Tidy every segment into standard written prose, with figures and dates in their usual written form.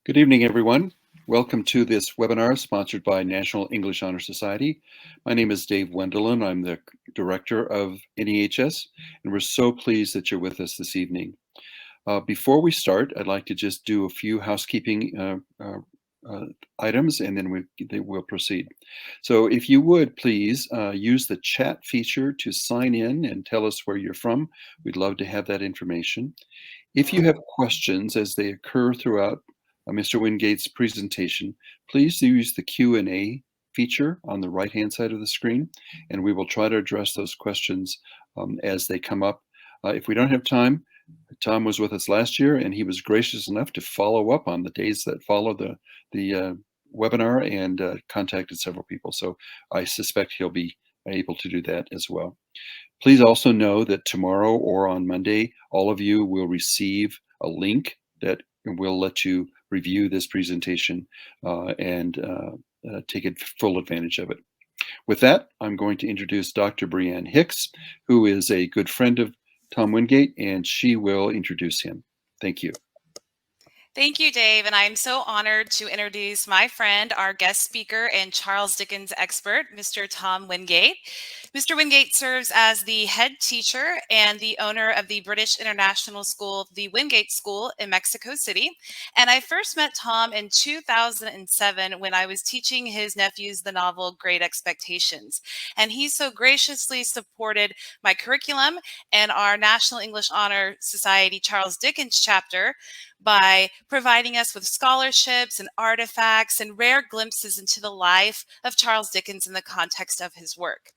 Good evening, everyone. Welcome to this webinar sponsored by National English Honor Society. My name is Dave Wendelin. I'm the director of NEHS, and we're so pleased that you're with us this evening. Before we start, I'd like to just do a few housekeeping items, and then we'll proceed. So if you would please use the chat feature to sign in and tell us where you're from. We'd love to have that information. If you have questions as they occur throughout Mr. Wingate's presentation, please use the Q&A feature on the right-hand side of the screen, and we will try to address those questions as they come up. If we don't have time, Tom was with us last year, and he was gracious enough to follow up on the days that followed the webinar and contacted several people. So I suspect he'll be able to do that as well. Please also know that tomorrow or on Monday, all of you will receive a link that will let you review this presentation and take full advantage of it. With that, I'm going to introduce Dr. Brianne Hicks, who is a good friend of Tom Wingate, and she will introduce him. Thank you. Thank you, Dave, and I'm so honored to introduce my friend, our guest speaker and Charles Dickens expert, Mr. Tom Wingate. Mr. Wingate serves as the head teacher and the owner of the British International School, the Wingate School in Mexico City. And I first met Tom in 2007 when I was teaching his nephews the novel Great Expectations. And he so graciously supported my curriculum and our National English Honor Society Charles Dickens chapter by providing us with scholarships and artifacts and rare glimpses into the life of Charles Dickens in the context of his work.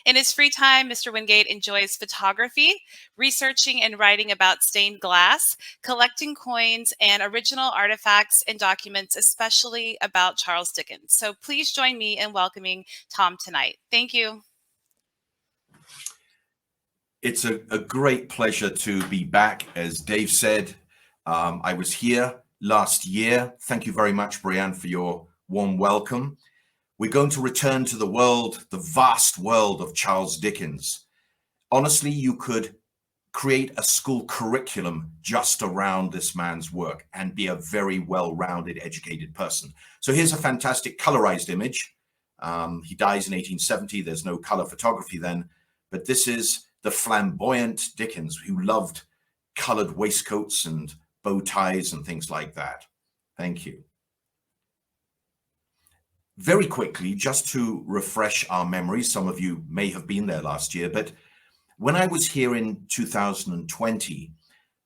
In his free time, Mr. Wingate enjoys photography, researching and writing about stained glass, collecting coins and original artifacts and documents, especially about Charles Dickens. So please join me in welcoming Tom tonight. Thank you. It's a great pleasure to be back. As Dave said, I was here last year. Thank you very much, Brianne, for your warm welcome. We're going to return to the world, the vast world of Charles Dickens. Honestly, you could create a school curriculum just around this man's work and be a very well-rounded, educated person. So here's a fantastic colorized image. He dies in 1870. There's no color photography then, but this is the flamboyant Dickens who loved colored waistcoats and bow ties and things like that. Thank you. Very quickly, just to refresh our memories, some of you may have been there last year, but when I was here in 2020,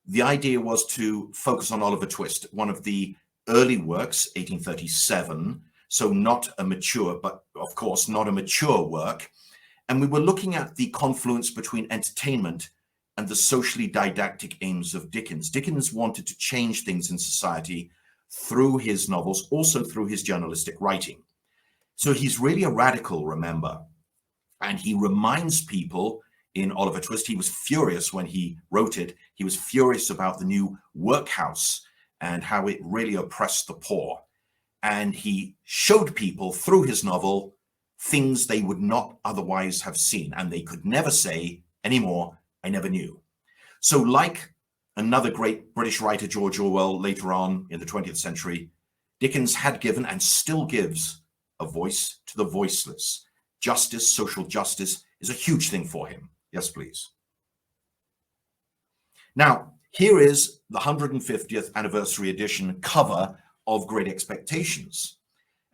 the idea was to focus on Oliver Twist, one of the early works, 1837, so not a mature, but of course not a mature work. And we were looking at the confluence between entertainment and the socially didactic aims of Dickens. Dickens wanted to change things in society through his novels, also through his journalistic writing. So he's really a radical, remember. And he reminds people in Oliver Twist, he was furious when he wrote it. He was furious about the new Workhouse and how it really oppressed the poor. And he showed people through his novel things they would not otherwise have seen. And they could never say anymore, I never knew. So like another great British writer, George Orwell, later on in the 20th century, Dickens had given and still gives a voice to the voiceless. Justice, social justice is a huge thing for him. Yes, please. Now, here is the 150th anniversary edition cover of Great Expectations.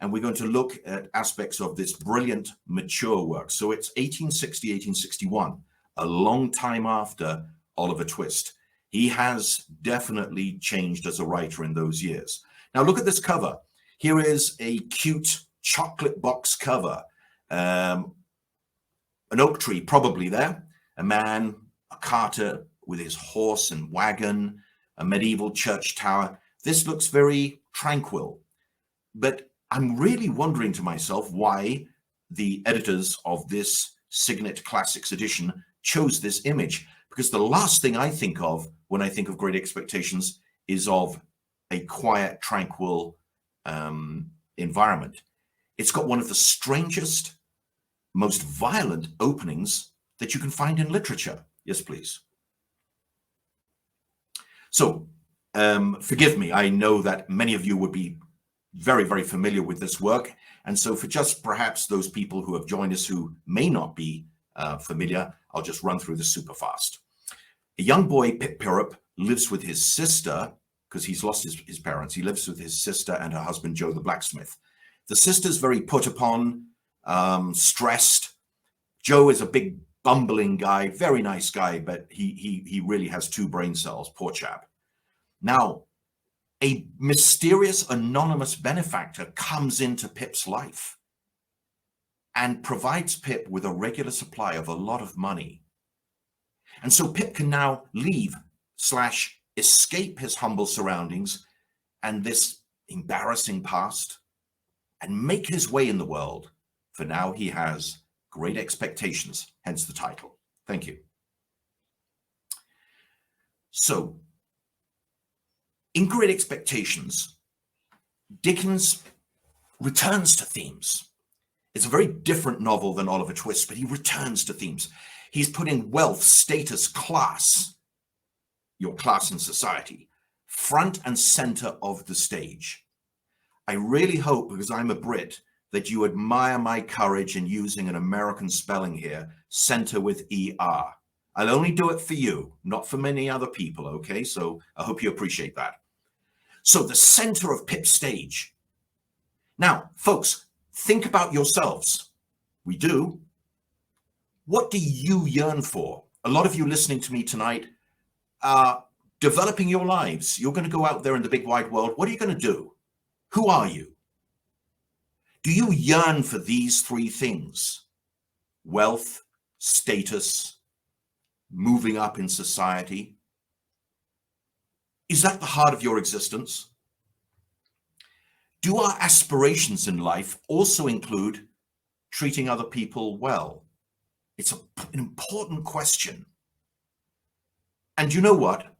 And we're going to look at aspects of this brilliant, mature work. So it's 1860, 1861. A long time after Oliver Twist. He has definitely changed as a writer in those years. Now look at this cover. Here is a cute chocolate box cover. An oak tree probably there. A man, a carter with his horse and wagon, a medieval church tower. This looks very tranquil. But I'm really wondering to myself why the editors of this Signet Classics edition chose this image, because the last thing I think of when I think of Great Expectations is of a quiet, tranquil environment. It's got one of the strangest, most violent openings that you can find in literature. Yes, please. So Forgive me, I know that many of you would be very, very familiar with this work. And so for just perhaps those people who have joined us who may not be familiar, I'll just run through this super fast. A young boy, Pip Pirrup, lives with his sister, because he's lost his parents. He lives with his sister and her husband, Joe the blacksmith. The sister's very put upon, stressed. Joe is a big bumbling guy, very nice guy, but he really has two brain cells, poor chap. Now, a mysterious anonymous benefactor comes into Pip's life and provides Pip with a regular supply of a lot of money. And so Pip can now leave / escape his humble surroundings and this embarrassing past and make his way in the world, for now he has great expectations, hence the title. Thank you. So, in Great Expectations, Dickens returns to themes. It's a very different novel than Oliver Twist, but he returns to themes. He's putting wealth, status, class, your class in society, front and center of the stage. I really hope, because I'm a Brit, that you admire my courage in using an American spelling here, center with ER. I'll only do it for you, not for many other people, okay? So I hope you appreciate that. So the center of Pip's stage. Now, folks, think about yourselves. We do. What do you yearn for? A lot of you listening to me tonight are developing your lives. You're going to go out there in the big wide world. What are you going to do? Who are you? Do you yearn for these three things? Wealth, status, moving up in society? Is that the heart of your existence? Do our aspirations in life also include treating other people well? It's an important question. And you know what?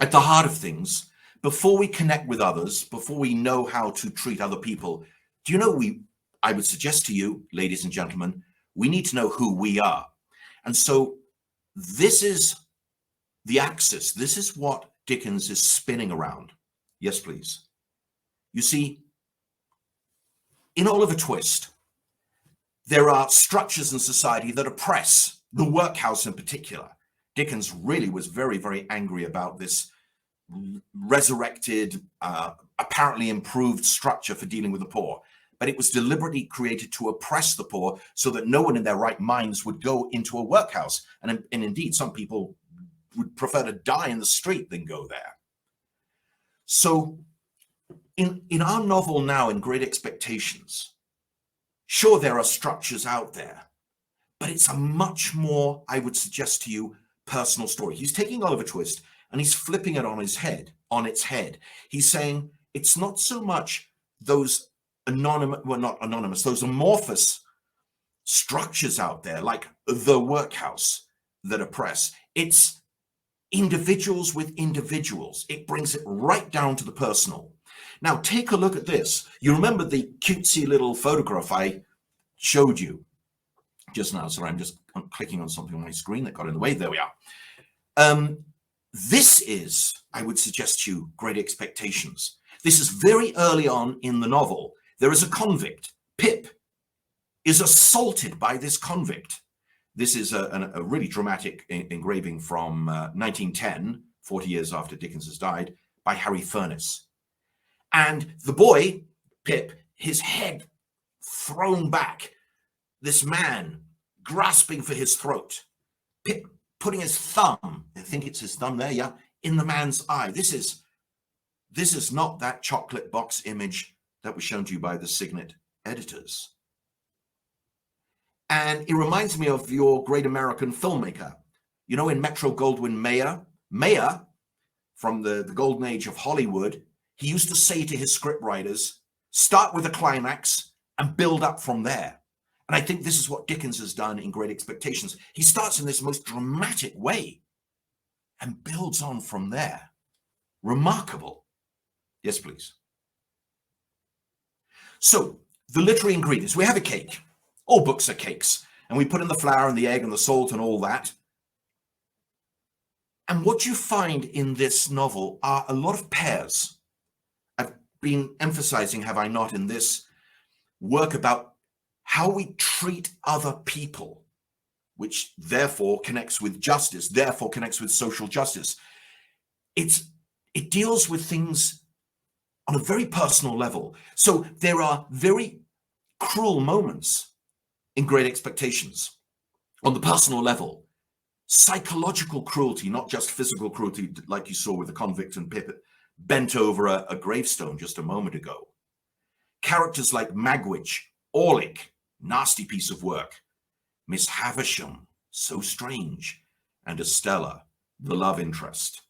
At the heart of things, before we connect with others, before we know how to treat other people, do you know I would suggest to you, ladies and gentlemen, we need to know who we are. And so this is the axis. This is what Dickens is spinning around. Yes, please. You see, in Oliver Twist, there are structures in society that oppress, the workhouse in particular. Dickens really was very, very angry about this resurrected, apparently improved structure for dealing with the poor. But it was deliberately created to oppress the poor so that no one in their right minds would go into a workhouse. And indeed, some people would prefer to die in the street than go there. So in our novel now, in Great Expectations, sure, there are structures out there, but it's a much more, I would suggest to you, personal story. He's taking Oliver Twist and he's flipping it on its head. He's saying it's not so much those those amorphous structures out there like the workhouse that oppress. It's individuals with individuals. It brings it right down to the personal. Now, take a look at this. You remember the cutesy little photograph I showed you just now? Sorry, I'm clicking on something on my screen that got in the way. There we are. This is, I would suggest to you, Great Expectations. This is very early on in the novel. There is a convict. Pip is assaulted by this convict. This is a really dramatic engraving from 1910, 40 years after Dickens has died, by Harry Furness. And the boy, Pip, his head thrown back, this man grasping for his throat, Pip putting his thumb, I think it's his thumb there, yeah, in the man's eye. This is not that chocolate box image that was shown to you by the Signet editors. And it reminds me of your great American filmmaker. You know, in Metro-Goldwyn-Mayer, from the golden age of Hollywood, he used to say to his scriptwriters, start with a climax and build up from there. And I think this is what Dickens has done in Great Expectations. He starts in this most dramatic way and builds on from there. Remarkable. Yes, please. So, the literary ingredients. We have a cake. All books are cakes. And we put in the flour and the egg and the salt and all that. And what you find in this novel are a lot of pairs. I've been emphasizing, have I not, in this work about how we treat other people, which therefore connects with justice, therefore connects with social justice. It deals with things on a very personal level. So there are very cruel moments in Great Expectations on the personal level. Psychological cruelty, not just physical cruelty, like you saw with the convict and Pip bent over a gravestone just a moment ago. Characters like Magwitch, Orlick, nasty piece of work, Miss Havisham, so strange, and Estella, the love interest.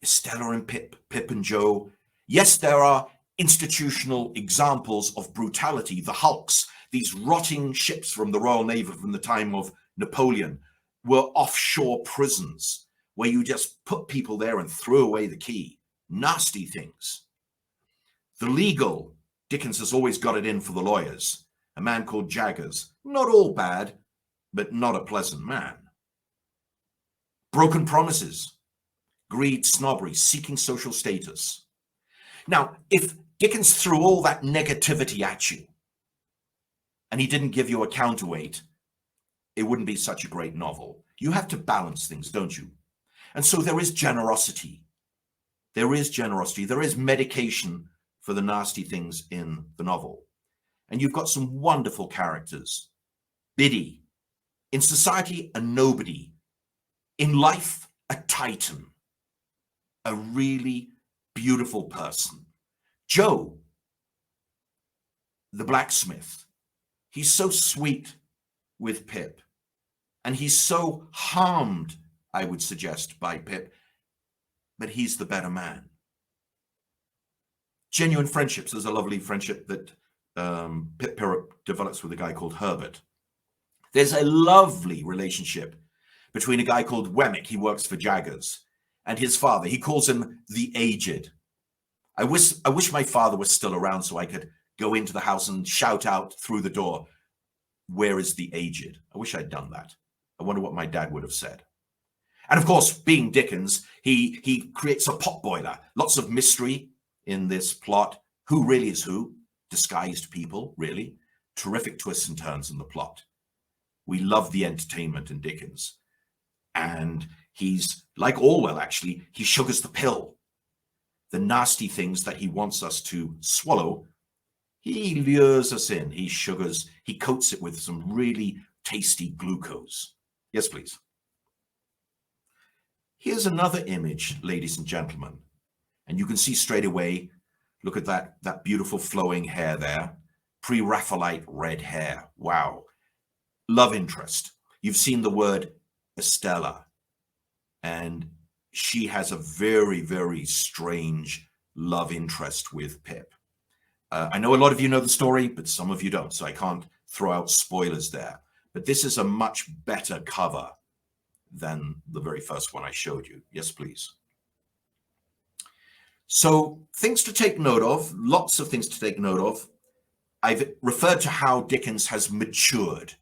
Estella and Pip, Pip and Joe. Yes, there are institutional examples of brutality, the hulks, these rotting ships from the Royal Navy from the time of Napoleon, were offshore prisons where you just put people there and threw away the key. Nasty things. The legal, Dickens has always got it in for the lawyers. A man called Jaggers, not all bad, but not a pleasant man. Broken promises, greed, snobbery, seeking social status. Now, if Dickens threw all that negativity at you and he didn't give you a counterweight, it wouldn't be such a great novel. You have to balance things, don't you? And so there is generosity. There is generosity. There is medication for the nasty things in the novel. And you've got some wonderful characters. Biddy, in society, a nobody. In life, a titan. A really beautiful person. Joe, the blacksmith, he's so sweet with Pip, and he's so harmed, I would suggest, by Pip, but he's the better man. Genuine friendships. There's a lovely friendship that Pip develops with a guy called Herbert. There's a lovely relationship between a guy called Wemmick, he works for Jaggers, and his father. He calls him the Aged. I wish my father was still around so I could go into the house and shout out through the door, "Where is the Aged?" I wish I'd done that. I wonder what my dad would have said. And of course, being Dickens, he creates a pot boiler. Lots of mystery in this plot. Who really is who? Disguised people, really. Terrific twists and turns in the plot. We love the entertainment in Dickens. And he's, like Orwell actually, he sugars the pill. The nasty things that he wants us to swallow, he lures us in. He sugars, he coats it with some really tasty glucose. Yes, please. Here's another image, ladies and gentlemen. And you can see straight away, look at that beautiful flowing hair there. Pre-Raphaelite red hair. Wow. Love interest. You've seen the word Estella. And she has a very, very strange love interest with Pip. I know a lot of you know the story, but some of you don't, so I can't throw out spoilers there. But this is a much better cover than the very first one I showed you. Yes, please. So things to take note of, lots of things to take note of. I've referred to how Dickens has matured.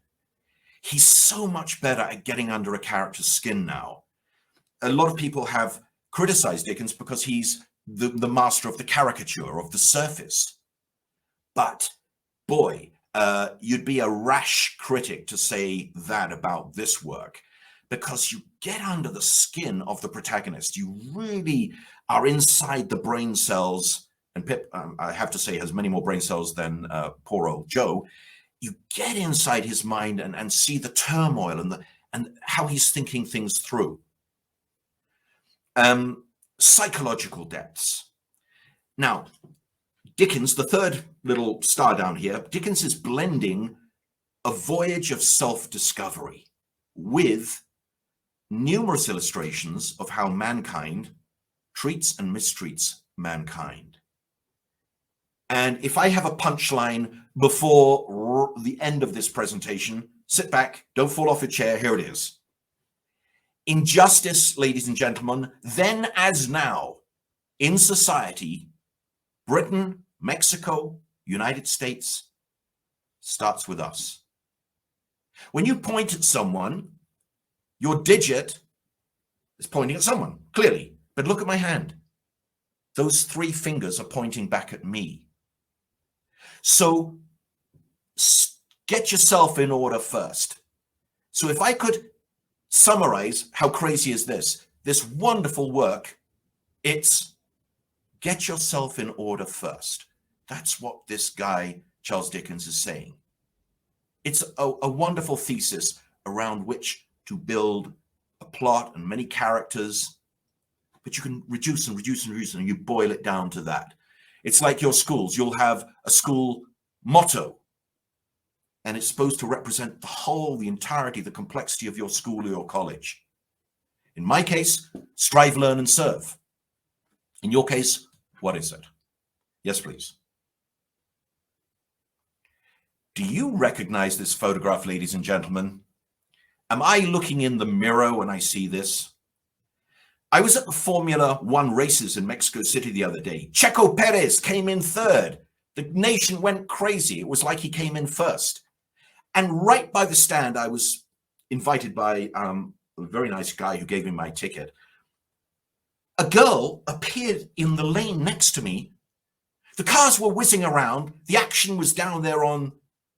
He's so much better at getting under a character's skin now. A lot of people have criticized Dickens because he's the master of the caricature, of the surface. But boy, you'd be a rash critic to say that about this work, because you get under the skin of the protagonist. You really are inside the brain cells, and Pip, I have to say, has many more brain cells than poor old Joe. You get inside his mind and see the turmoil and how he's thinking things through. Psychological depths. Now, Dickens, the third little star down here, Dickens is blending a voyage of self-discovery with numerous illustrations of how mankind treats and mistreats mankind. And if I have a punchline before the end of this presentation, sit back, don't fall off your chair, here it is. Injustice, ladies and gentlemen, then as now, in society, Britain, Mexico, United States, starts with us. When you point at someone, your digit It's pointing at someone, clearly. But look at my hand. Those 3 fingers are pointing back at me. So get yourself in order first. So if I could summarize, how crazy is this? This wonderful work, it's get yourself in order first. That's what this guy, Charles Dickens, is saying. It's a wonderful thesis around which to build a plot and many characters, but you can reduce and reduce and reduce, and you boil it down to that. It's like your schools. You'll have a school motto, and it's supposed to represent the entirety, the complexity of your school or your college. In my case, strive, learn, and serve. In your case, what is it? Yes, please. Do you recognize this photograph, ladies and gentlemen? Am I looking in the mirror when I see this? I was at the Formula One races in Mexico City the other day. Checo Perez came in 3rd. The nation went crazy. It was like he came in first. And right by the stand, I was invited by a very nice guy who gave me my ticket. A girl appeared in the lane next to me. The cars were whizzing around. The action was down there on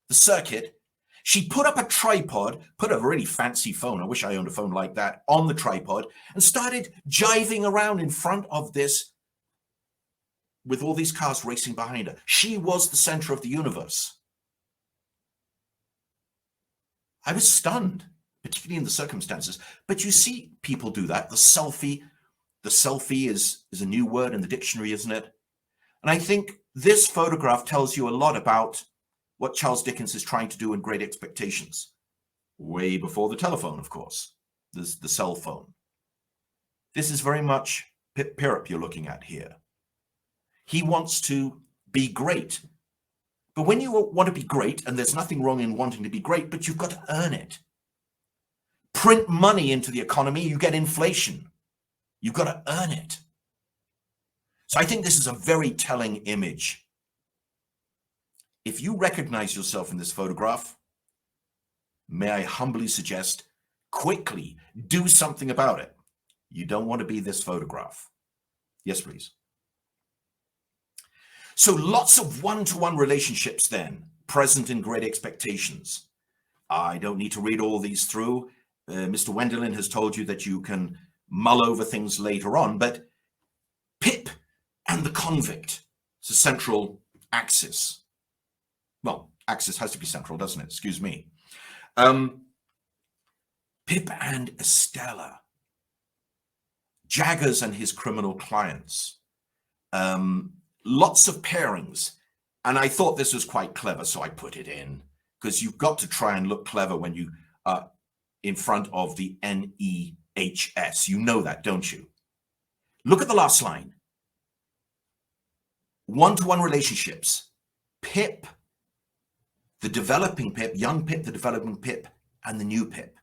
the circuit. She put up a tripod, put a really fancy phone, I wish I owned a phone like that, on the tripod, and started jiving around in front of this with all these cars racing behind her. She was the center of the universe. I was stunned, particularly in the circumstances. But you see people do that. The selfie is a new word in the dictionary, isn't it? And I think this photograph tells you a lot about what Charles Dickens is trying to do in Great Expectations. Way before the telephone, of course. There's the cell phone. This is very much Pip Pirrip you're looking at here. He wants to be great. But when you want to be great, and there's nothing wrong in wanting to be great, but you've got to earn it. Print money into the economy, you get inflation. You've got to earn it. So I think this is a very telling image. If you recognize yourself in this photograph, may I humbly suggest, quickly do something about it. You don't want to be this photograph. Yes, please. So lots of one-to-one relationships then, present in Great Expectations. I don't need to read all these through. Mr. Wendelin has told you that you can mull over things later on, but Pip and the convict is a central axis. Well, axis has to be central, doesn't it? Excuse me. Pip and Estella. Jaggers and his criminal clients. Lots of pairings. And I thought this was quite clever, so I put it in. Because you've got to try and look clever when you are in front of the NEHS. You know that, don't you? Look at the last line. One-to-one relationships. Pip, the developing Pip, young Pip, the developing Pip, and the new Pip.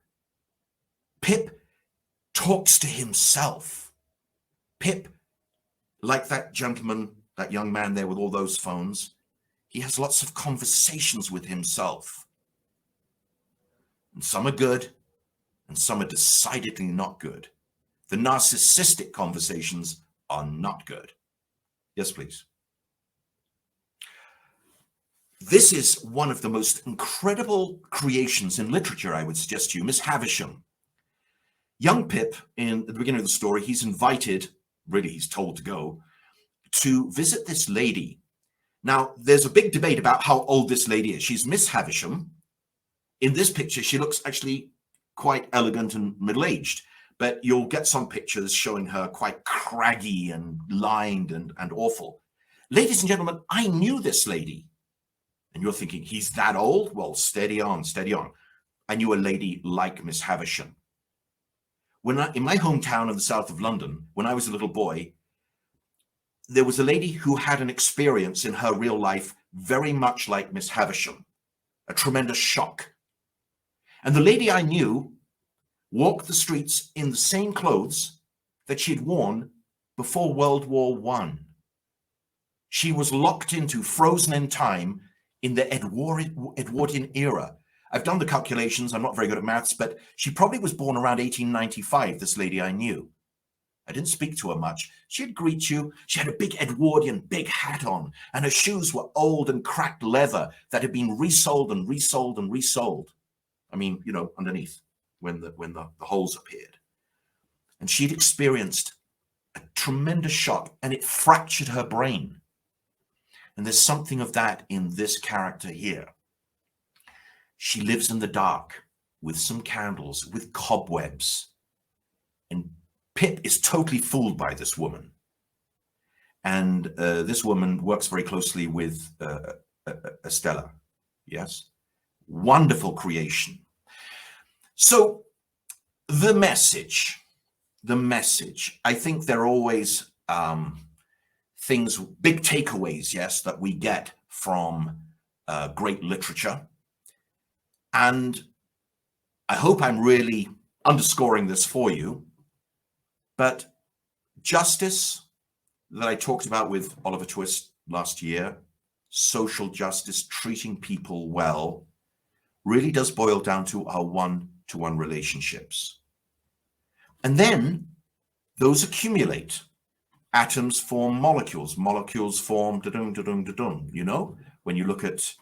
Pip talks to himself. Pip, like that gentleman, that young man there with all those phones, he has lots of conversations with himself. And some are good, and some are decidedly not good. The narcissistic conversations are not good. Yes, please. This is one of the most incredible creations in literature, I would suggest to you, Miss Havisham. Young Pip, in the beginning of the story, he's invited, really he's told to go, to visit this lady. Now, there's a big debate about how old this lady is. She's Miss Havisham. In this picture, she looks actually quite elegant and middle-aged, but you'll get some pictures showing her quite craggy and lined and awful. Ladies and gentlemen, I knew this lady. And you're thinking, he's that old? Well, steady on, steady on. I knew a lady like Miss Havisham. In my hometown of the south of London, when I was a little boy, there was a lady who had an experience in her real life very much like Miss Havisham, a tremendous shock. And the lady I knew walked the streets in the same clothes that she'd worn before World War I. She was locked into, frozen in time, in the Edwardian era, I've done the calculations. I'm not very good at maths, but she probably was born around 1895, this lady I knew. I didn't speak to her much. She'd greet you. She had a big Edwardian big hat on, and her shoes were old and cracked leather that had been resoled and resoled and resoled. I mean, you know, underneath when the holes appeared. And she'd experienced a tremendous shock, and it fractured her brain. And there's something of that in this character here. She lives in the dark with some candles, with cobwebs. And Pip is totally fooled by this woman. And this woman works very closely with Estella. Yes? Wonderful creation. So the message, I think there are always things, big takeaways, yes, that we get from great literature. And I hope I'm really underscoring this for you. But justice that I talked about with Oliver Twist last year, social justice, treating people well, really does boil down to our one-to-one relationships. And then those accumulate. Atoms form molecules. Molecules form da-dum, da-dum, da-dum, you know? When you look at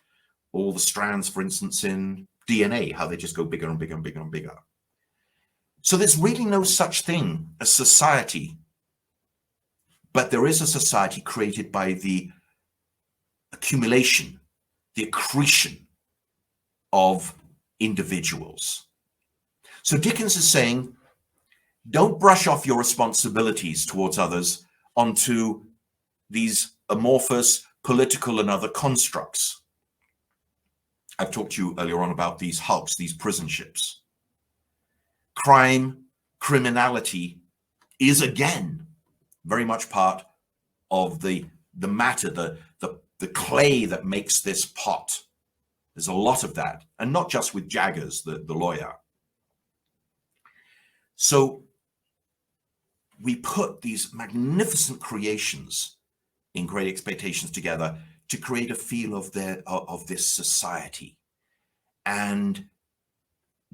all the strands, for instance, in DNA, how they just go bigger and bigger and bigger and bigger. So there's really no such thing as society, but there is a society created by the accumulation, the accretion of individuals. So Dickens is saying, don't brush off your responsibilities towards others onto these amorphous political and other constructs. I've talked to you earlier on about these hulks, these prison ships. Crime, criminality is again very much part of the matter, the clay that makes this pot. There's a lot of that, and not just with Jaggers, the lawyer. So we put these magnificent creations in Great Expectations together to create a feel of this society. And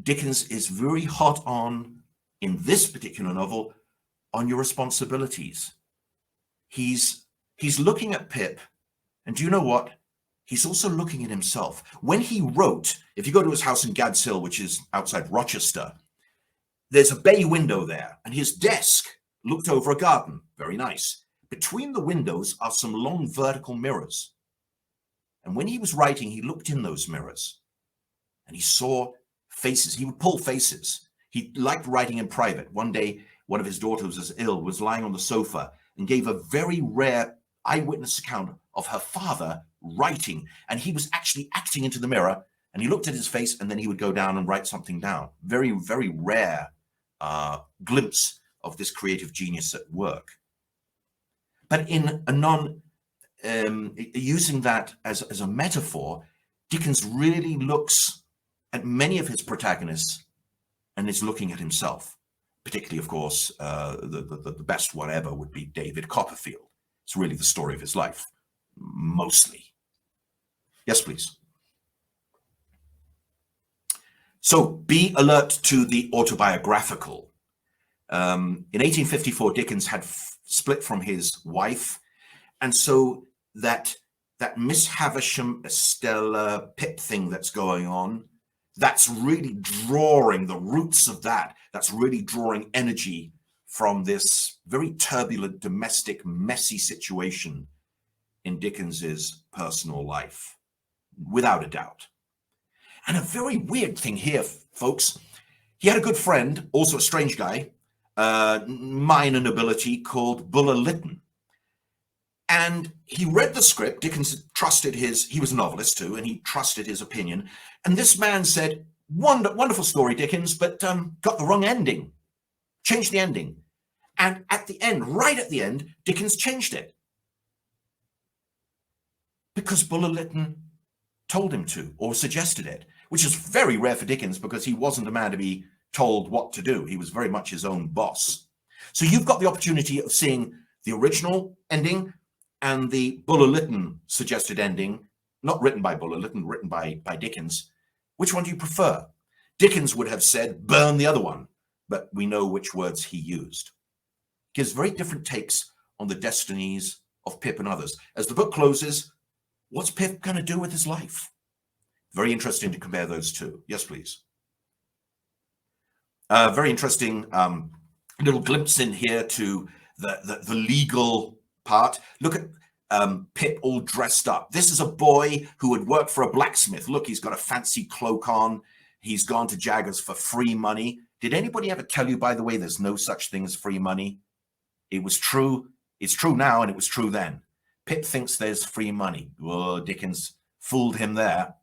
Dickens is very hot on, in this particular novel, on your responsibilities. He's looking at Pip, and do you know what? He's also looking at himself. When he wrote, if you go to his house in Gad's Hill, which is outside Rochester, there's a bay window there, and his desk looked over a garden. Very nice. Between the windows are some long vertical mirrors. And when he was writing, he looked in those mirrors, and he saw faces. He would pull faces. He liked writing in private. One day, one of his daughters was ill, was lying on the sofa, and gave a very rare eyewitness account of her father writing. And he was actually acting into the mirror, and he looked at his face, and then he would go down and write something down. Very, very rare glimpse of this creative genius at work. But in a using that as a metaphor, Dickens really looks at many of his protagonists and is looking at himself. Particularly, of course, the best one ever would be David Copperfield. It's really the story of his life, mostly. Yes, please. So be alert to the autobiographical. In 1854, Dickens had split from his wife, and so that Miss Havisham, Estella, Pip thing that's going on, that's really drawing the roots of that. That's really drawing energy from this very turbulent, domestic, messy situation in Dickens's personal life, without a doubt. And a very weird thing here, folks. He had a good friend, also a strange guy, minor nobility, called Buller Lytton. And he read the script. Dickens trusted he was a novelist too, and he trusted his opinion. And this man said, wonderful story, Dickens, but got the wrong ending. Changed the ending. And at the end, right at the end, Dickens changed it. Because Buller Lytton told him to, or suggested it, which is very rare for Dickens because he wasn't a man to be told what to do. He was very much his own boss. So you've got the opportunity of seeing the original ending and the Buller Lytton suggested ending, not written by Buller Lytton, written by Dickens, Which one do you prefer? Dickens would have said, burn the other one, but we know which words he used. Gives very different takes on the destinies of Pip and others. As the book closes, what's Pip going to do with his life? Very interesting to compare those two. Yes, please. Very interesting little glimpse in here to the legal part. Look at Pip all dressed up. This is a boy who had worked for a blacksmith. Look, he's got a fancy cloak on. He's gone to Jaggers for free money. Did anybody ever tell you, by the way, there's no such thing as free money? It was true. It's true now, and it was true then. Pip thinks there's free money. Oh, Dickens fooled him there.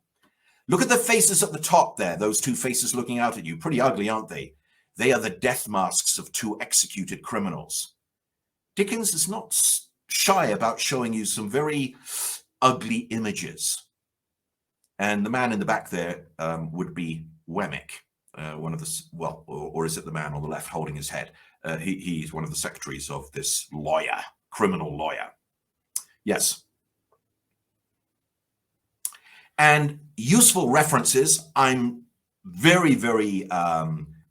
Look at the faces at the top there, those two faces looking out at you. Pretty ugly, aren't they? They are the death masks of two executed criminals. Dickens is not shy about showing you some very ugly images. And the man in the back there would be Wemmick, one of the, well, or is it the man on the left holding his head? He's one of the secretaries of this lawyer, criminal lawyer. Yes. And useful references. I'm very, very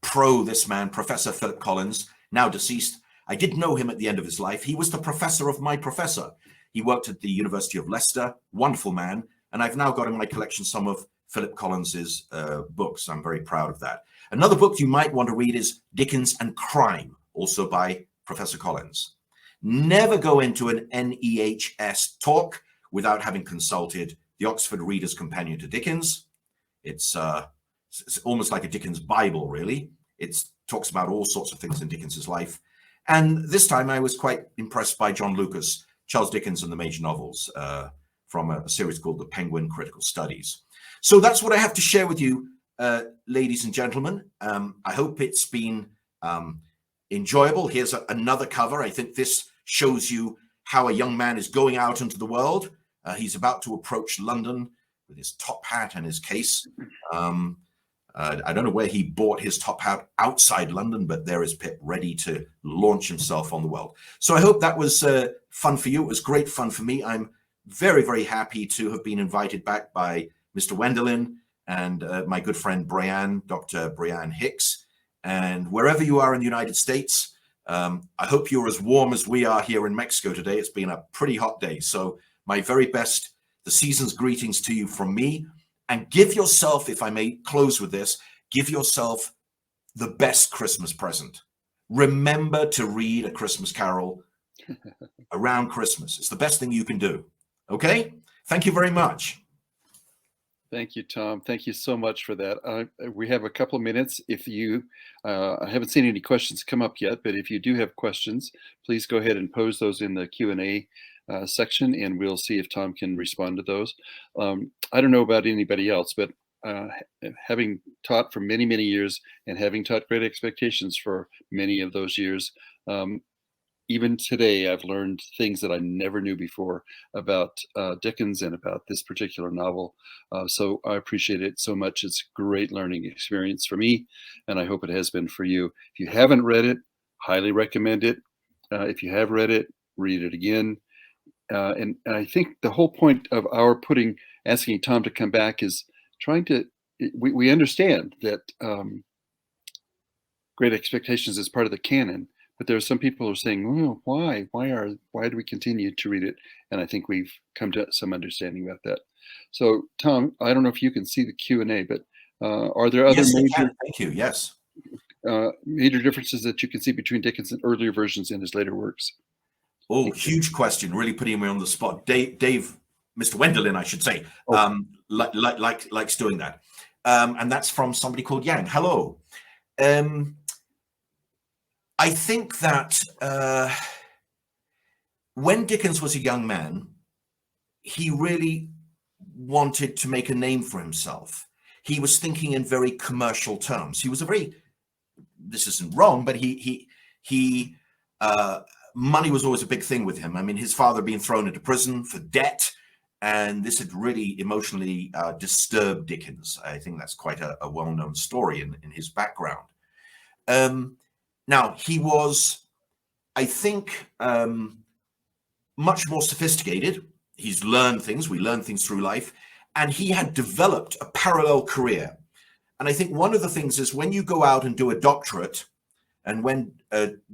pro this man, Professor Philip Collins, now deceased. I did know him at the end of his life. He was the professor of my professor. He worked at the University of Leicester, wonderful man. And I've now got in my collection some of Philip Collins's books. I'm very proud of that. Another book you might want to read is Dickens and Crime, also by Professor Collins. Never go into an NEHS talk without having consulted the Oxford Reader's Companion to Dickens. It's almost like a Dickens Bible, really. It talks about all sorts of things in Dickens's life. And this time I was quite impressed by John Lucas, Charles Dickens and the Major Novels, from a series called The Penguin Critical Studies. So that's what I have to share with you, ladies and gentlemen. I hope it's been enjoyable. Here's another cover. I think this shows you how a young man is going out into the world. He's about to approach London with his top hat and his case. I don't know where he bought his top hat outside London, but there is Pip ready to launch himself on the world. So I hope that was fun for you. It was great fun for me. I'm very, very happy to have been invited back by Mr. Wendelin and my good friend Brian, Dr. Brian Hicks. And wherever you are in the United States, I hope you're as warm as we are here in Mexico today. It's been a pretty hot day. So my very best, the season's greetings to you from me. And give yourself, if I may close with this, give yourself the best Christmas present. Remember to read A Christmas Carol around Christmas. It's the best thing you can do. Okay? Thank you very much. Thank you, Tom. Thank you so much for that. We have a couple of minutes. If you, I haven't seen any questions come up yet, but if you do have questions, please go ahead and pose those in the Q&A section, and we'll see if Tom can respond to those. I don't know about anybody else, but having taught for many, many years and having taught Great Expectations for many of those years, even today, I've learned things that I never knew before about Dickens and about this particular novel. So I appreciate it so much. It's a great learning experience for me, and I hope it has been for you. If you haven't read it, highly recommend it. If you have read it, read it again. And I think the whole point of our asking Tom to come back is trying to, we understand that Great Expectations is part of the canon, but there are some people who are saying, oh, why do we continue to read it? And I think we've come to some understanding about that. So Tom, I don't know if you can see the Q&A, but are there other major, thank you, yes. Major differences that you can see between Dickens' earlier versions and his later works? Oh, huge question, really putting me on the spot. Dave, Mr. Wendelin, I should say, likes doing that. And that's from somebody called Yang. Hello. I think that when Dickens was a young man, he really wanted to make a name for himself. He was thinking in very commercial terms. He was this isn't wrong, but money was always a big thing with him. I mean, his father being thrown into prison for debt, and this had really emotionally disturbed Dickens. I think that's quite a well-known story in his background. Now, he was, I think, much more sophisticated. He's learned things. We learn things through life. and he had developed a parallel career. And I think one of the things is when you go out and do a doctorate, and when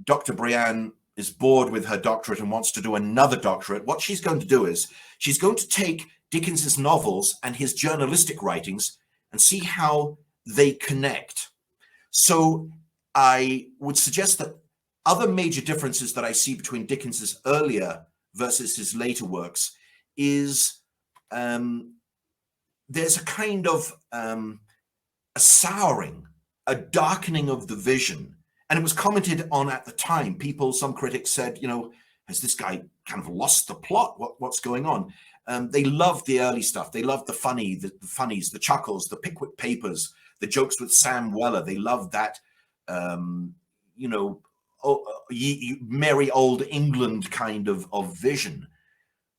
Dr. Brianne is bored with her doctorate and wants to do another doctorate, what she's going to do is she's going to take Dickens's novels and his journalistic writings and see how they connect. So I would suggest that other major differences that I see between Dickens's earlier versus his later works is there's a kind of a souring, a darkening of the vision. And it was commented on at the time. Some critics said, has this guy kind of lost the plot? What's going on? They loved the early stuff. They loved the funnies, the chuckles, the Pickwick Papers, the jokes with Sam Weller. They loved that, merry old England kind of vision.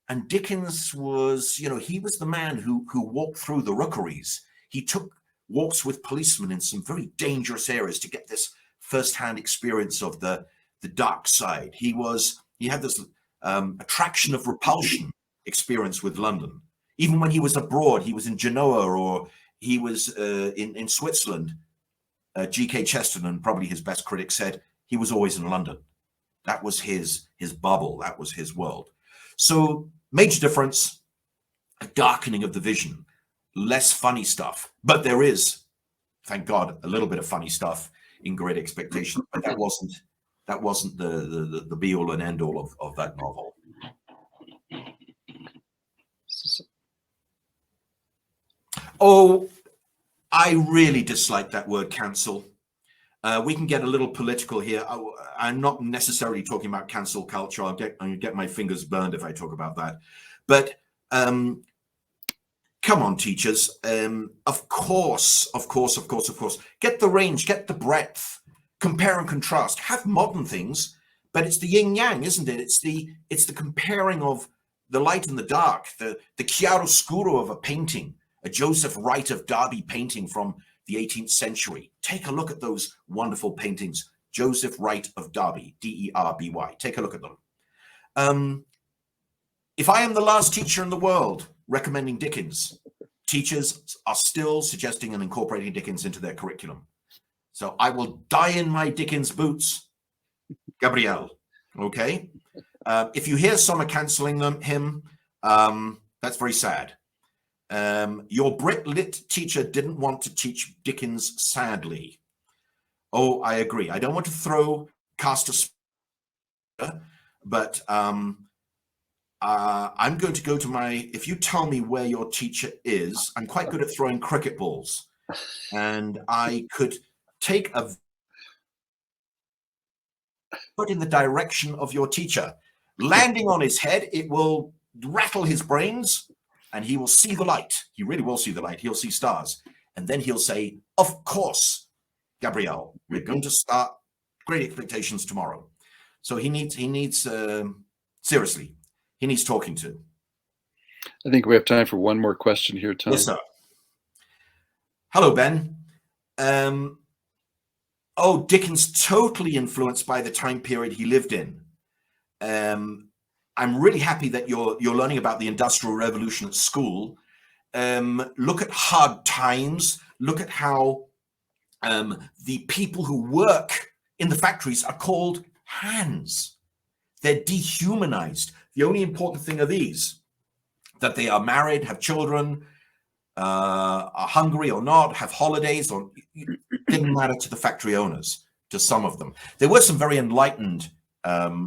And Dickens was, he was the man who walked through the rookeries. He took walks with policemen in some very dangerous areas to get this first-hand experience of the dark side. He had this attraction of repulsion experience with London. Even when he was abroad, he was in Genoa or he was in Switzerland. G.K. Chesterton, probably his best critic, said he was always in London. That was his bubble. That was his world. So major difference, a darkening of the vision, less funny stuff. But there is, thank God, a little bit of funny stuff in Great Expectations. But that wasn't the be all and end all of that novel. Oh, I really dislike that word cancel. We can get a little political here. I'm not necessarily talking about cancel culture. I'll get my fingers burned if I talk about that. But come on, teachers. Of course. Get the range, get the breadth. Compare and contrast. Have modern things, but it's the yin yang, isn't it? It's the comparing of the light and the dark, the chiaroscuro of a painting, a Joseph Wright of Derby painting from the 18th century. Take a look at those wonderful paintings. Joseph Wright of Derby, D-E-R-B-Y. Take a look at them. If I am the last teacher in the world recommending Dickens, teachers are still suggesting and incorporating Dickens into their curriculum. So I will die in my Dickens boots, Gabrielle. Okay? If you hear some are cancelling him, that's very sad. Your Brit Lit teacher didn't want to teach Dickens, sadly. Oh, I agree. I don't want to cast a spell, but I'm going to go to if you tell me where your teacher is, I'm quite good at throwing cricket balls, and I could take a foot in the direction of your teacher, landing on his head. It will rattle his brains, and he will see the light. He really will see the light. He'll see stars. And then he'll say, of course, Gabrielle, we're going to start Great Expectations tomorrow. So he needs seriously, he needs talking to. I think we have time for one more question here, Tom. Yes, sir. Hello, Ben. Dickens totally influenced by the time period he lived in. I'm really happy that you're learning about the Industrial Revolution at school. Look at hard times. Look at how the people who work in the factories are called hands. They're dehumanized. The only important thing are these, that they are married, have children, are hungry or not, have holidays, or didn't matter to the factory owners, to some of them. There were some very enlightened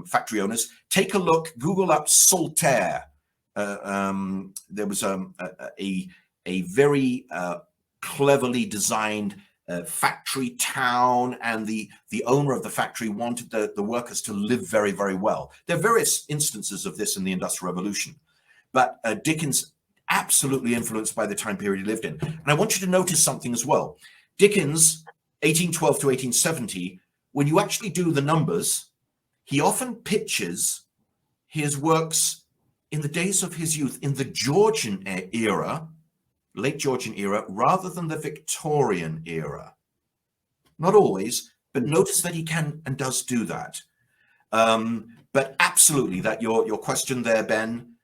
factory owners. Take a look, Google up Saltaire. There was a very cleverly designed factory town, and the owner of the factory wanted the workers to live very, very well. There are various instances of this in the Industrial Revolution, but Dickens absolutely influenced by the time period he lived in. And I want you to notice something as well. Dickens, 1812 to 1870, when you actually do the numbers, he often pitches his works in the days of his youth, in the Georgian era, late Georgian era, rather than the Victorian era. Not always, but notice that he can and does do that. But absolutely, that your question there, Ben,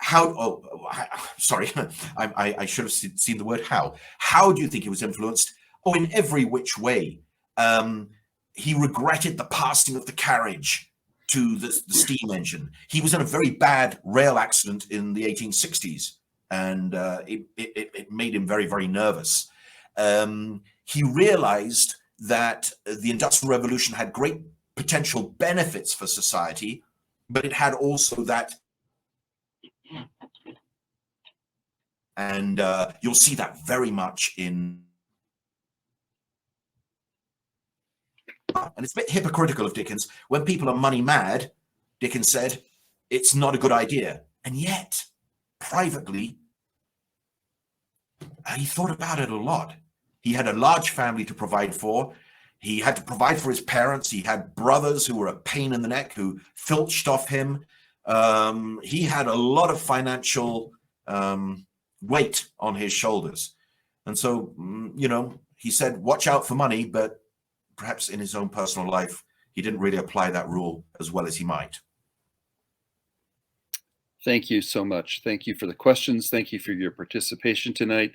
how, oh, sorry, I should have seen the word how. How do you think he was influenced? Oh, in every which way. He regretted the passing of the carriage to the steam engine. He was in a very bad rail accident in the 1860s, and it made him very, very nervous. He realized that the Industrial Revolution had great potential benefits for society, but it had also that, and you'll see that very much in, and it's a bit hypocritical of Dickens. When people are money mad, Dickens said, it's not a good idea. And yet, privately, he thought about it a lot. He had a large family to provide for. He had to provide for his parents. He had brothers who were a pain in the neck, who filched off him. He had a lot of financial weight on his shoulders. And so, you know, he said, watch out for money, but perhaps in his own personal life, he didn't really apply that rule as well as he might. Thank you so much. Thank you for the questions. Thank you for your participation tonight.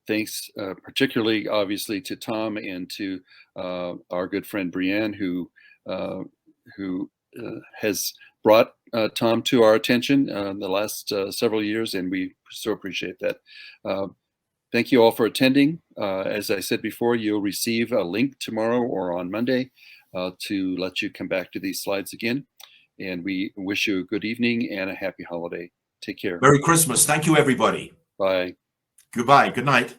Thanks particularly, obviously, to Tom and to our good friend Brianne, who has brought Tom to our attention in the last several years, and we so appreciate that. Thank you all for attending. As I said before, you'll receive a link tomorrow or on Monday to let you come back to these slides again. And we wish you a good evening and a happy holiday. Take care. Merry Christmas. Thank you, everybody. Bye. Goodbye. Good night.